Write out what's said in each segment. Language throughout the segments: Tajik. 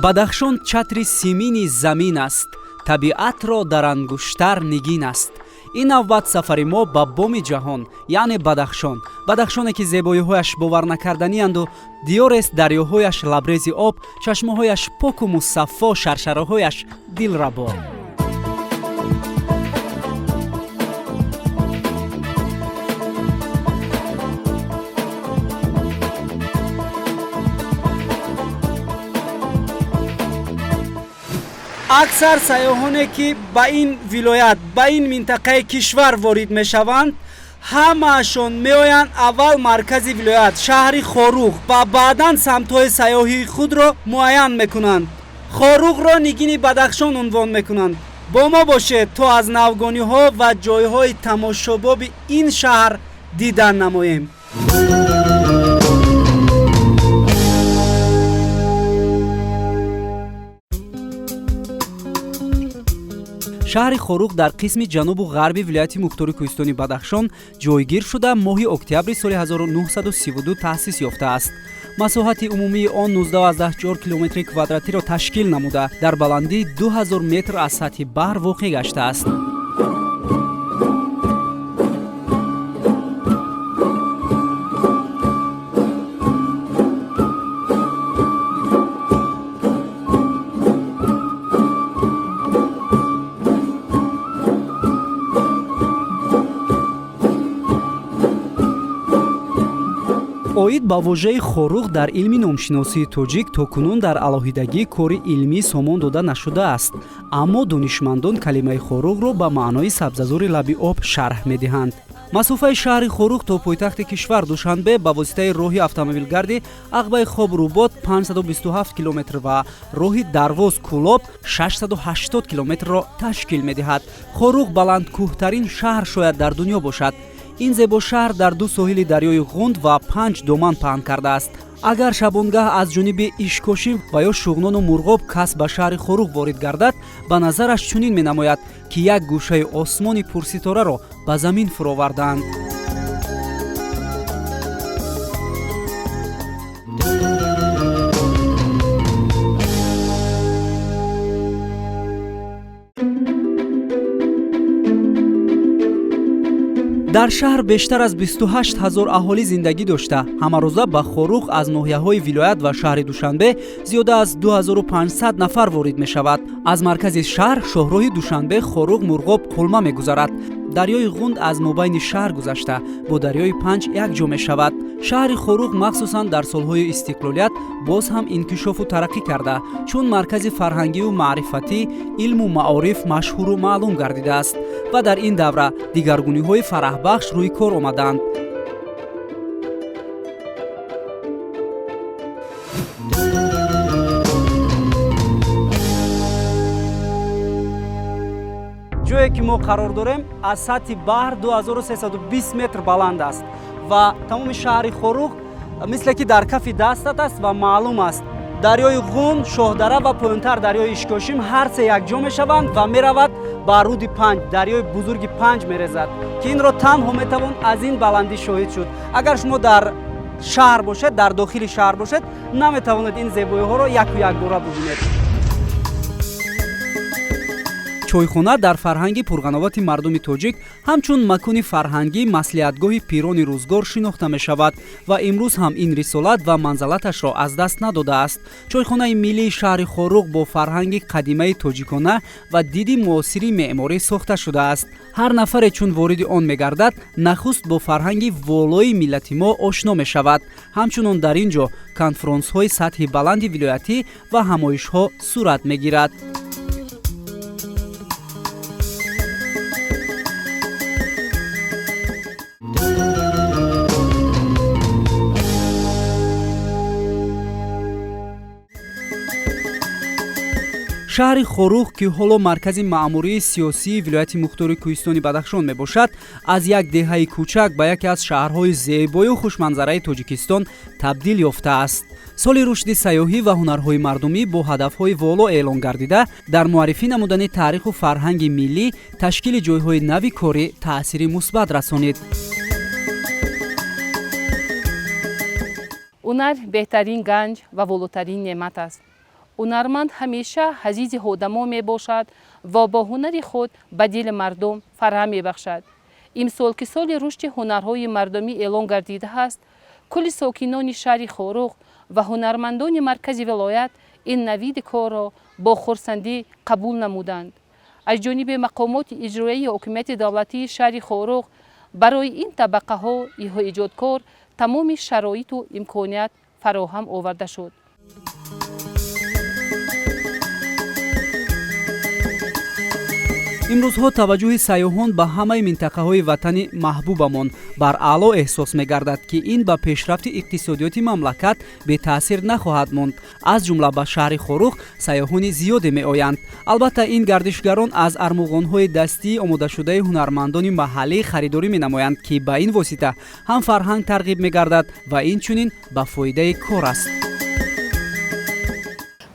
бадахшон чатри симини замин аст, табиатро дар ангуштар нигин аст. ин навбат сафари мо ба боми ҷаҳон, яъне Бадахшон. Бадахшоне ки зебоиҳояш боварнакарданианду диёрест дарёҳояш лабрези об, чашмаҳояш поку мусаффо, шаршараҳояш дилрабо. аксар сайёҳоне ки ба ин вилоят, ба ин минтақаи кишвар ворид мешаванд, ҳамаашон меоянд аввал маркази вилоят, шаҳри Хоруғ ва баъдан самтҳои сайёҳии худро муайян мекунанд. Хоруғро нигини Бадахшон унвон мекунанд. бо мо бошед то аз навгониҳо ва ҷойҳои тамошобоби ин шаҳр дидан намоем. шаҳри Хоруғ дар қисми ҷанубу ғарби вилояти мухтори кӯҳистони Бадахшон ҷойгир шуда моҳи октябри соли 1932 таъсис ёфтааст. масоҳати умумии он 19,4 километри квадратиро ташкил намуда, дар баландии 2000 метр аз сатҳи баҳр воқеъ гаштааст. оид ба воҷаи Хоруғ дар илми номшиносии тоҷик то кунун дар алоҳидагӣ кори илмӣ сомон дода нашудааст, аммо донишмандон калимаи Хоруғро ба маънои сабзазори лаби об шарҳ медиҳанд. масофаи шаҳри Хоруғ то пойтахти кишвар Душанбе ба воситаи роҳи автомобилгарди Ағбаи Хобрубод 527 километр ва роҳи Дарвоз Кӯлоб 680 километрро ташкил медиҳад. Хоруғ баландкӯҳтарин шаҳр шояд дар дунё бошад. ин зебо шаҳр дар ду соҳили дарёи Ғунд ва 5 доман паҳн кардааст. агар шабонгаҳ аз ҷониби ишкошӣ ва ё шуғнону мурғоб кас ба шаҳри Хоруғ ворид гардад, ба назараш чунин менамояд, ки як гӯшаи осмони пурситораро ба замин фуровардаанд. дар шаҳр бештар аз 28 000 аҳолӣ зиндагӣ дошта, ҳамарӯза ба Хоруғ аз ноҳияҳои вилоят ва шаҳри Душанбе зиёда аз 2500 нафар ворид мешавад. аз маркази шаҳр шоҳроҳи Душанбе, Хоруғ, Мурғоб, Қулма мегузарад. дарёи Ғунд аз мобайни шаҳр гузашта бо дарёи Панҷ якҷо мешавад. шаҳри Хоруғ махсусан дар солҳои истиқлолият боз ҳам инкишофу тараққӣ карда, чун маркази фарҳангию маърифатӣ, илму маориф машҳуру маълум гардидааст ва дар ин давра дигаргуниҳои фараҳбахш рӯи кор омаданд. ҷое ки мо қарор дорем аз сатҳи баҳр 2320 метр баланд аст ва тамоми шаҳри Хоруғ мисле ки дар кафи дастат аст ва маълум аст. дарёи Ғунд, Шоҳдара ва поёнтар дарёи Ишкошим ҳар се якҷо мешаванд ва меравад ба руди Панҷ, дарёи бузурги Панҷ мерезад, ки инро танҳо метавон аз ин баландӣ шоҳид шуд. агар шумо дар шаҳр бошед, дар дохили шаҳр бошед, наметавонед ин зебоиҳоро яку якбора бубинед. чойхона дар фарҳанги пурғановати мардуми тоҷик ҳамчун макони фарҳангӣ маслиҳатгоҳи пирони рӯзгор шинохта мешавад ва имрӯз ҳам ин рисолат ва манзалаташро аз даст надодааст. чойхонаи миллии шаҳри Хоруғ бо фарҳанги қадимаи тоҷикона ва диди муосири меъморӣ сохта шудааст. ҳар нафаре чун вориди он мегардад, нахуст бо фарҳанги волои миллати мо ошно мешавад. ҳамчунон дар ин ҷо конфронсҳои сатҳи баланди вилоятӣ ва ҳамоишҳо сурат мегирад. шаҳри Хоруғ ки ҳоло маркази маъмурии сиёсии вилояти мухтори кӯҳистони Бадахшон мебошад, аз як деҳаи кӯчак ба яке аз шаҳрҳои зебою хушманзараи Тоҷикистон табдил ёфтааст. соли рушди сайёҳӣ ва ҳунарҳои мардумӣ бо ҳадафҳои воло эълон гардида, дар муаррифӣ намудани таъриху фарҳанги миллӣ, ташкили ҷойҳои нави корӣ таъсири мусбат расонид. ҳунар беҳтарин ганҷ ва волотарин неъмат аст. ҳунарманд ҳамеша азизи одамо мебошад ва бо ҳунари худ ба дили мардум фарҳам мебахшад. имсол ки соли рушди ҳунарҳои мардумӣ эълон гардидааст, кулли сокинони шаҳри Хоруғ ва ҳунармандони маркази вилоят ин навиди корро бо хурсандӣ қабул намуданд. аз ҷониби мақомоти иҷроии ҳокимияти давлатии шаҳри Хоруғ барои ин табақаҳо иҳоиҷодкор тамоми шароиту имконият фароҳам оварда шуд. имрӯзҳо таваҷҷӯҳи сайёҳон ба ҳамаи минтақаҳои ватани маҳбубамон бар аъло эҳсос мегардад ки ин ба пешрафти иқтисодиёти мамлакат бетаъсир нахоҳад монд. аз ҷумла ба шаҳри Хоруғ сайёҳони зиёде меоянд. албатта ин гардишгарон аз армуғонҳои дастии омодашудаи ҳунармандони маҳаллӣ харидорӣ менамоянд ки ба ин восита ҳам фарҳанг тарғиб мегардад ва инчунин ба фоидаи кор аст.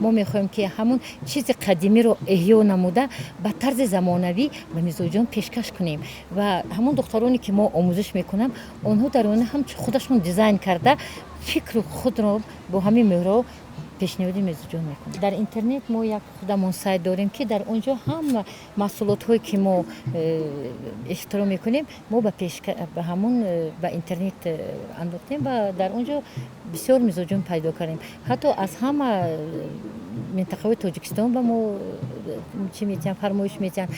мо мехоҳем ки ҳамун чизи қадимиро эҳё намуда ба тарзи замонавӣ ба мизоҷон пешкаш кунем ва ҳамун духтароне ки мо омӯзиш мекунам, онҳо дар он ҳам худашон дизайн карда фикру худро бо ҳамин меҳро пешниҳоди мизоҷон мекунем. дар интернет мо як худамон сайт дорем ки дар онҷо ҳама маҳсулотҳое ки мо ихтироъ мекунем мо ба ҳамун ба интернет андохтем ва дар онҷо бисёр мизоҷон пайдо кардем. ҳатто аз ҳама минтақаҳои Тоҷикистон ба мо чӣ метиҳанд, фармоиш метиҳанд.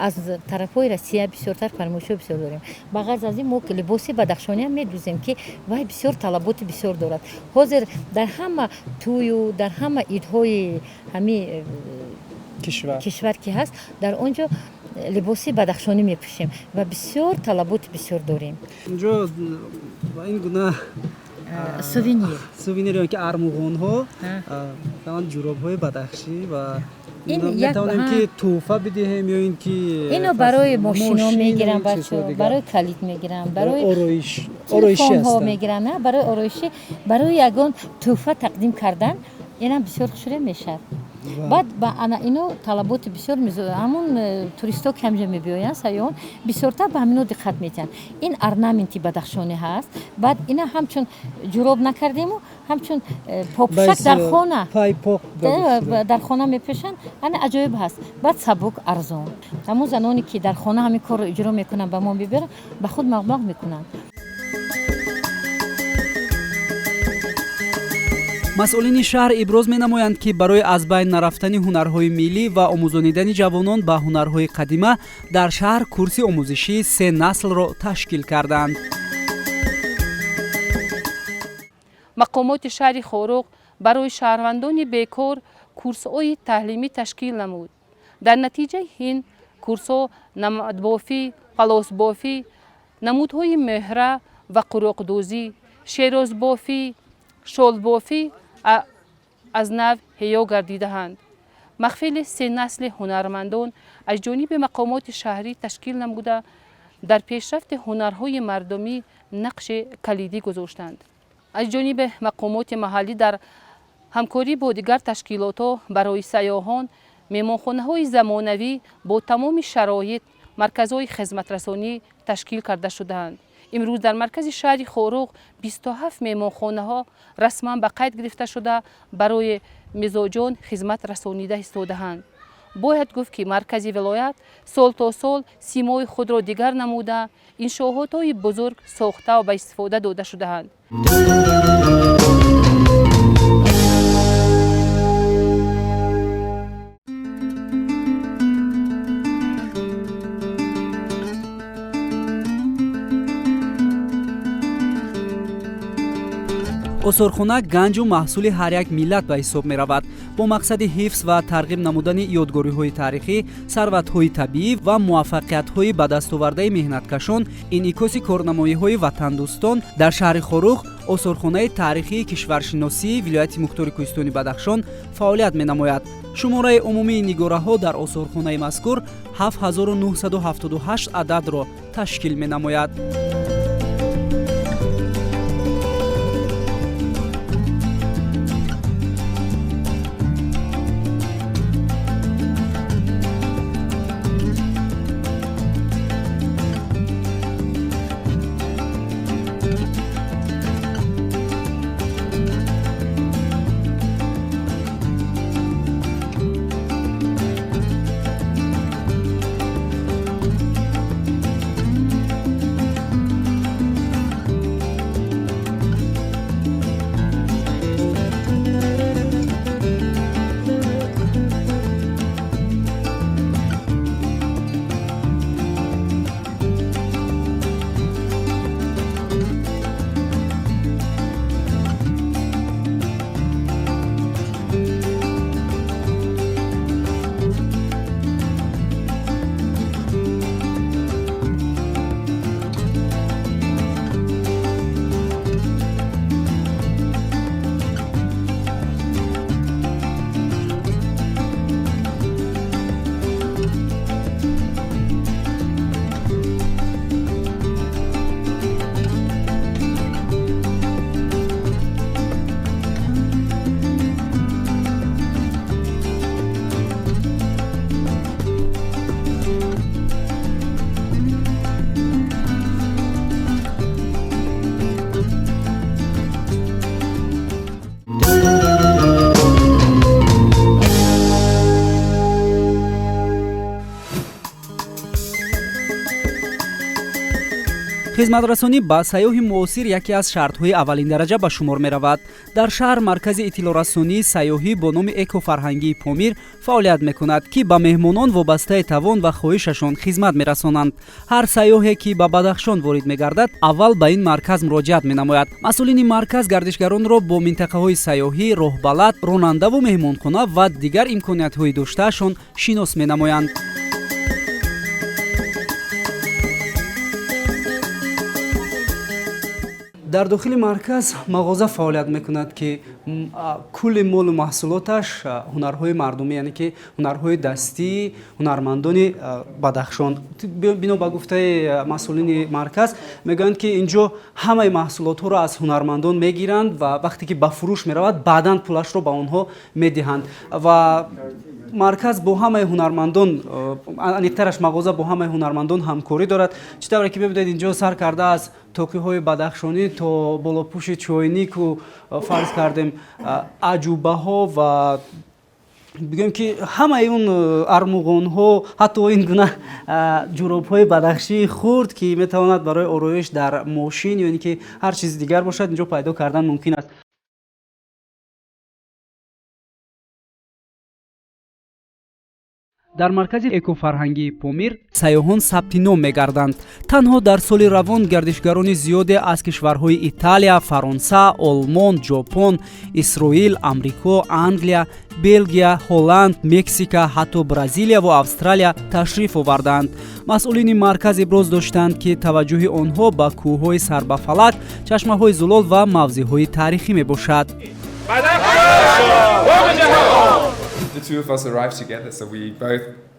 аз тарафҳои Россия бисёртар фармоишҳои бисёр дорем. ба ғарз аз ин мо либоси бадахшониам медӯзем ки вай бисёр талаботи бисёр дорад. ҳозир дар ҳама тӯю дар ҳама идҳои ҳами кишвар ки ҳаст, дар онҷо либоси бадахшонӣ мепӯшем ва бисёр талаботи бисёр дорем. инҷо ба ин гуна сувенир ки армуғонҳо тамам ҷуробҳои бадахшӣ ва метавонем ки тӯҳфа бидиҳем ё ин ки ино барои мошино мегирам, барои калид мегирам, барои телефонҳо мегирам, барои ороишӣ, барои ягон тӯҳфа тақдим кардан инам бисёр хушрӯ мешавад. баъд ба ана ино талаботи бисёр ҳамун туристо ки ҳамҷо мебиёянд сайёҳон бисёртар ба ҳамино диққат метиҳанд. ин орнаменти бадахшонӣ ҳаст. баъд ина ҳамчун ҷуроб накардему ҳамчун попшак дар хона мепӯшанд. ана аҷоиб ҳаст. баъд сабук арзон. ҳамун заноне ки дар хона ҳамин корро иҷро мекунанд ба мо биберанд ба худ мағмақ мекунанд. масъулини шаҳр иброз менамоянд ки барои аз байн нарафтани ҳунарҳои миллӣ ва омӯзонидани ҷавонон ба ҳунарҳои қадима дар шаҳр курси омӯзишии 3 наслро ташкил карданд. мақомоти шаҳри Хоруғ барои шаҳрвандони бекор курсҳои таълимӣ ташкил намуд. дар натиҷаи ин курсҳо намадбофӣ, палосбофӣ, намудҳои мӯҳра ва қуроқдӯзӣ, шерозбофӣ, шолбофӣ аз нав ҳиё гардидаанд. махфили 3 насли ҳунармандон аз ҷониби мақомоти шаҳрӣ ташкил намуда дар пешрафти ҳунарҳои мардумӣ нақши калидӣ гузоштанд. аз ҷониби мақомоти маҳаллӣ дар ҳамкорӣ бо дигар ташкилотҳо барои сайёҳон меҳмонхонаҳои замонавӣ бо тамоми шароит, марказҳои хизматрасонӣ ташкил карда шудаанд. имрӯз дар маркази шаҳри Хоруғ 27 меҳмонхонаҳо расман ба қайд гирифта шуда барои мизоҷон хизмат расонида истодаанд. бояд гуфт ки маркази вилоят сол то сол симои худро дигар намуда иншоотҳои бузург сохта ва ба истифода дода шудаанд. осорхона ганҷу маҳсули ҳар як миллат ба ҳисоб меравад. бо мақсади ҳифз ва тарғиб намудани ёдгориҳои таърихӣ, сарватҳои табиӣ ва муваффақиятҳои ба дастовардаи меҳнаткашон, инъикоси корнамоиҳои ватандӯстон дар шаҳри Хоруғ осорхонаи таърихии кишваршиносии вилояти мухтори кӯҳистони Бадахшон фаъолият менамояд. шумораи умумии нигораҳо дар осорхонаи мазкур 7978 ададро ташкил менамояд. хизматрасонӣ ба сайёҳи муосир яке аз шартҳои аввалиндараҷа ба шумор меравад. Дар шаҳр маркази иттилоърасонии сайёҳӣ бо номи экофарҳангии Помир фаъолият мекунад, ки ба меҳмонон вобастаи тавон ва хоҳишашон хизмат мерасонанд. ҳар сайёҳе, ки ба Бадахшон ворид мегардад, аввал ба ин марказ муроҷиат менамояд. масъулини марказ гардишгаронро бо минтақаҳои сайёҳӣ, роҳбалад, ронандаву меҳмонхона ва дигар имкониятҳои доштаашон шинос менамоянд. дар дохили марказ мағоза фаъолият мекунад, ки кулли молу маҳсулоташ ҳунарҳои мардумӣ, яъне ки ҳунарҳои дастӣ, ҳунармандони Бадахшон. Бино ба гуфтаи масъулини марказ мегӯянд, ки инҷо ҳамаи маҳсулотҳоро аз ҳунармандон мегиранд ва вақте ки ба фурӯш меравад, баъдан пулашро ба онҳо медиҳанд. Ва марказ бо ҳамаи ҳунармандон, аниқтараш мағоза бо ҳамаи ҳунармандон ҳамкорӣ дорад. Чӣ тавре ки бибинед инҷо сар карда аз тоқиҳои бадахшонӣ то болопӯши чойнику фарз кардем аҷубаҳо ва бигӯем, ки ҳамаи он армуғонҳо, ҳатто ин гуна ҷуробҳои бадахшии хурд, ки метавонад барои ороиш дар мошин ё ин ки ҳар чизи дигар бошад, инҷо пайдо кардан мумкин аст. дар маркази экофарҳангии Помир сайёҳон сабти ном мегарданд. танҳо дар соли равон гардишгарони зиёде аз кишварҳои Италия, Фаронса, Олмон, Ҷопон, Исроил, Амрико, Англия, Белгия, Ҳолланд, Мексика, ҳатто Бразилия ва Австралия ташриф оварданд. масъулини марказ иброз доштанд, ки таваҷҷӯҳи онҳо ба кӯҳҳои сарбафалак, чашмаҳои зулол ва мавзеъҳои таърихӣ мебошад.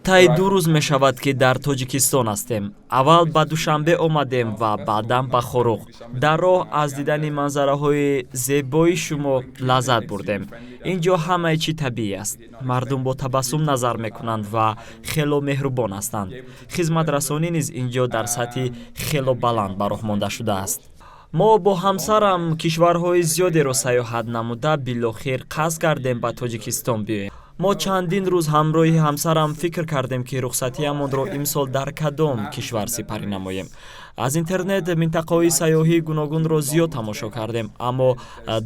таи 2 рӯз мешавад, ки дар Тоҷикистон ҳастем. аввал ба Душанбе омадем ва баъдан ба Хоруғ. дар роҳ аз дидани манзараҳои зебои шумо лаззат бурдем. инҷо ҳамаи чӣ табиӣ аст. мардум бо табассум назар мекунанд ва хело меҳрубон ҳастанд. хизматрасонӣ низ инҷо дар сатҳи хело баланд ба роҳ монда шудааст. мо бо ҳамсарам кишварҳои зиёдеро сайёҳат намуда билохир қасд кардем ба Тоҷикистон биёем. мо чандин рӯз ҳамроҳи ҳамсарам фикр кардем, ки рухсатиамонро имсол дар кадом кишвар сипарӣ намоем. аз интернет минтақаҳои сайёҳии гуногунро зиёд тамошо кардем, аммо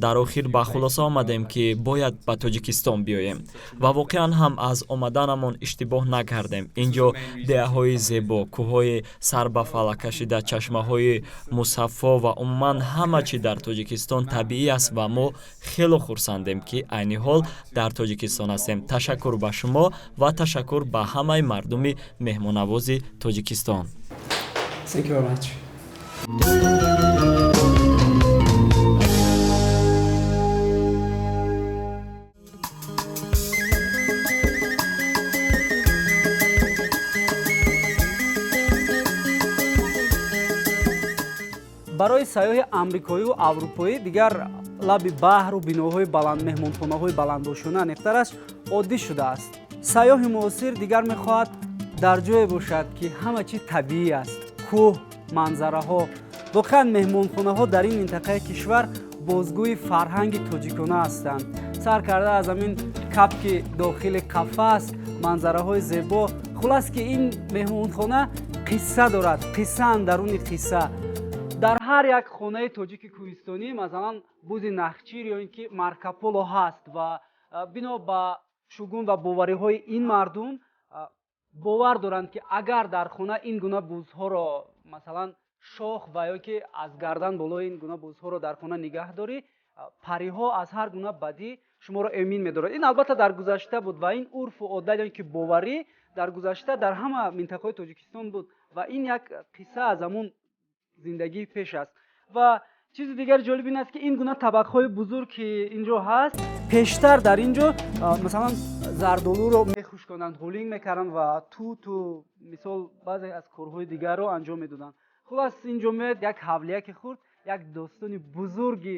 дар охир ба хулоса омадем, ки бояд ба Тоҷикистон биёем. ва воқеан ҳам аз омаданамон иштибоҳ накардем. инҷо деҳаҳои зебо, кӯҳҳои сарбафалаккашида, чашмаҳои мусаффо ва умуман ҳама чӣ дар Тоҷикистон табиӣ аст ва мо хело хурсандем, ки айни ҳол дар Тоҷикистон ҳастем. ташаккур ба шумо ва ташаккур ба ҳамаи мардуми меҳмоннавози Тоҷикистон. Thank you very much. барои сайёҳи амрикоиву аврупоӣ дигар лаби баҳру биноҳои баланд, меҳмонхонаҳои баландошона аниқтараш оддӣ шудааст. сайёҳи муосир дигар мехоҳад дар ҷое бошад, ки ҳама чӣ табиӣ аст. кӯҳ, манзараҳо. воқеан меҳмонхонаҳо дар ин минтақаи кишвар бозгӯи фарҳанги тоҷикона ҳастанд. сар карда аз амин капки дохили қафас, манзараҳои зебо. хулас, ки ин меҳмонхона қисса дорад, қисса андаруни қисса. дар ҳар як хонаи тоҷики кӯҳистонӣ масалан бузи нахчир ё ин ки маркополо ҳаст ва бино ба шугун ва бовариҳои ин мардум бовар доранд, ки агар дар хона ин гуна бузҳоро масалан шох ва ё ки аз гардан болои ин гуна бузҳоро дар хона нигаҳ дорӣ, париҳо аз ҳар гуна бадӣ шуморо эмин медорад. ин албатта дар гузашта буд ва ин урфу одат ё ки боварӣ дар гузашта дар ҳама минтақаҳои Тоҷикистон буд ва ин як қисса аз ҳамун зиндагии пеш аст. ва чизи дигари ҷолиб ин аст, ки ин гуна табақҳои бузург ки инҷо ҳаст, пештар дар инҷо масалан зардолуро мехушконанд, ҳулинг мекарданд ва туту мисол баъзе аз корҳои дигарро анҷом медоданд. хулас инҷо меояд як ҳавлияки хурд, як достони бузурги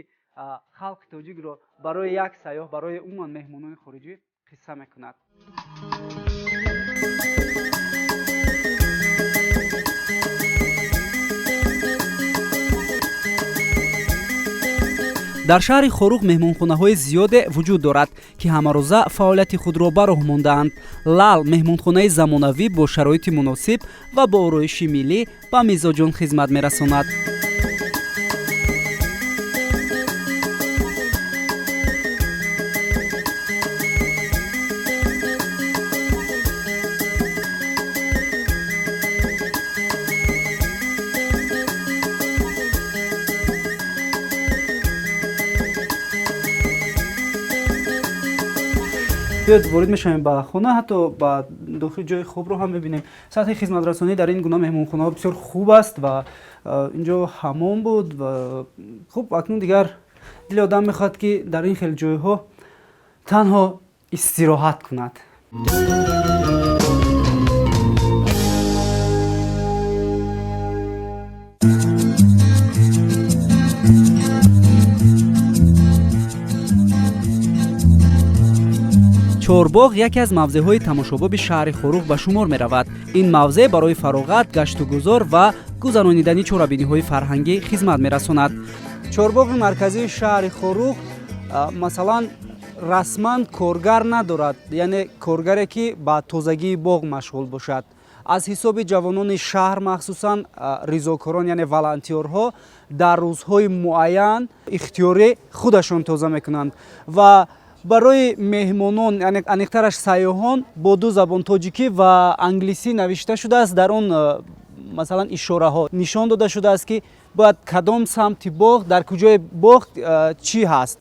халқи тоҷикро барои як сайёҳ, барои умуман меҳмонони хориҷӣ қисса мекунад. дар шаҳри хоруғ меҳмонхонаҳои зиёде вуҷуд дорад ки ҳамарӯза фаъолияти худро ба роҳ мондаанд. Лал меҳмонхонаи замонавӣ бо шароити муносиб ва бо ороиши миллӣ ба мизоҷон хизмат мерасонад. بیاد وارد میشیم با خانه، حتی با داخل جای خواب رو هم میبینیم. سطح خدمت رسانی در این گونه مهمانخانه ها بسیار خوب است و اینجا حمام بود و خب اکنون دیگر دل آدم میخواد که در این خیلی جای ها تنها استراحت کند. چهارباغ یکی از مواضع‌های تماشاباب شهر خوروغ به شمار می‌رود. این موضع برای فراغت، گشت و گذار و گذراندن چهاربینی‌های فرهنگی خدمت می‌رساند. چهارباغ مرکزی شهر خوروغ مثلا رسما کارگر ندارد، یعنی کارگری که با تازگی باغ مشغول باشد. از حساب جوانان شهر مخصوصا ریزاکاران یعنی والنتیرها در روزهای معین اختیاری خودشان تازه میکنند و برای مهمانان یعنی انیکترش سیاحان با دو زبان تاجیکی و انگلیسی نوشته شده است. در اون مثلا اشاره ها نشان داده شده است که باید کدام سمت باغ در کجای باغ چی هست.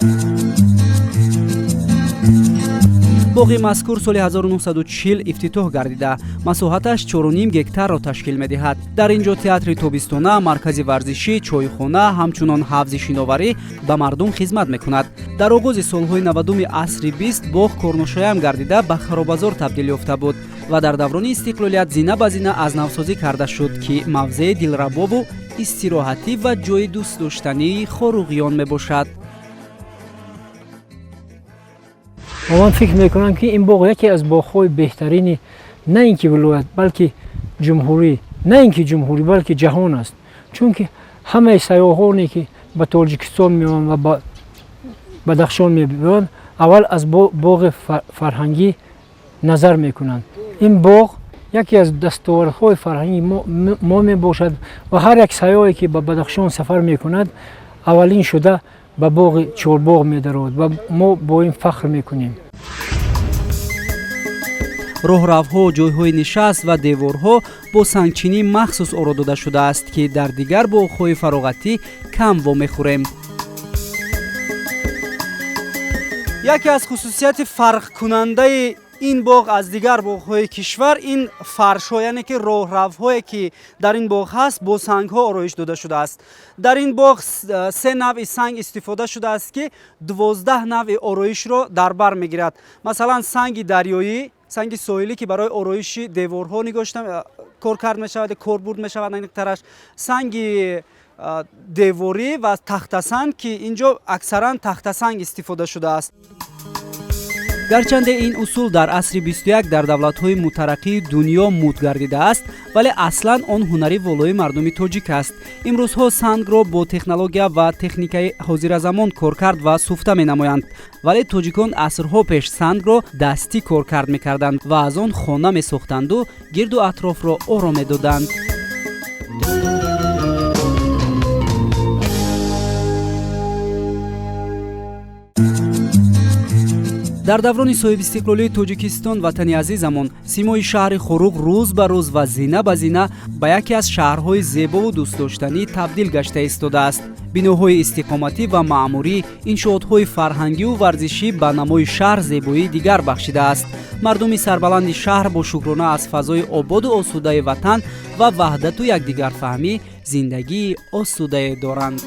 باغی مذکور سال 1940 افتتاح گردیده مساحتش 4.5 گکتار را تشکیل می‌دهد. در اینجا تئاتر تابستانه، مرکز ورزشی، چایخانه، همچنین حفظ شناوری به مردم خدمت می‌کند. در آغاز سال‌های 90 عصر 20 باغ کورنوشایم گردیده به خرابازار تبدیل یافته بود و در دوران استقلالیت زینه به زینه از نوسازی کرده شد که موضع دلربا و استراحتی و جای دوست داشتنی خوروغیان میباشد. من فکر میکنم که این باغ یکی از باغ‌های بهترین نه اینکه ولایت بلکه جمهوری، نه اینکه جمهوری بلکه جهان است، چون که همه سیاحانی که به تاجیکستان میان و به بدخشان میان اول از باغ فرهنگی نظر میکنند. این باغ یکی از دستاوردهای فرهنگی ما میباشد و هر یک سیاحی که به بدخشان سفر میکند اولین شده به باغ چهارباغ می‌دارد و ما با این فخر میکنیم. راهروها، جایهای نشست و دیوارها با سنگچینی مخصوص آرا داده شده است که در دیگر باغ‌های فراغتی کم وامیخوریم. یکی از خصوصیت فرق کننده این باغ از دیگر باغ‌های کشور این فرش‌ها یعنی که راهروهایی که در این باغ هست با سنگ‌ها آرایش داده شده است. در این باغ 3 نوع سنگ استفاده شده است که 12 نوع آرایش را در بر می‌گیرد. مثلا سنگ دریایی، سنگ ساحلی که برای آرایش دیوارها نگاشته کار کرد می‌شود، کاربرد می‌شود اینکترش، سنگ دیواری و تخته سنگ که اینجا اکثرا تخته سنگ استفاده شده است. گرچند این اصول در عصر 21 در دولت‌های مترقی دنیا مد گردیده است، ولی اصلاً آن هنری والای مردم تاجیک است. امروزها سنگ را با تکنولوژی و تکنیک حاضر زمان کار کرد و سوخته می‌نمایند، ولی تاجیکان عصرها پیش سنگ را دستی کار کرد می‌کردند و از آن خانه می‌ساختند و گرد و اطراف را آرام می‌دادند. در دوران صاحب استقلالی تاجیکستان وطنی عزیزمان سیمای شهر خوروغ روز به روز و زینه به زینه به یکی از شهرهای زیبا و دوست داشتنی تبدیل گشته ایستاده است. بناهای استقامتی و معموری، انشاءات‌های فرهنگی و ورزشی به نمای شهر زیبایی دیگر بخشیده است. مردم سربلند شهر با شکرانه از فضای آباد و آسوده وطن و وحدت و یکدیگر فهمی زندگی آسوده دارند.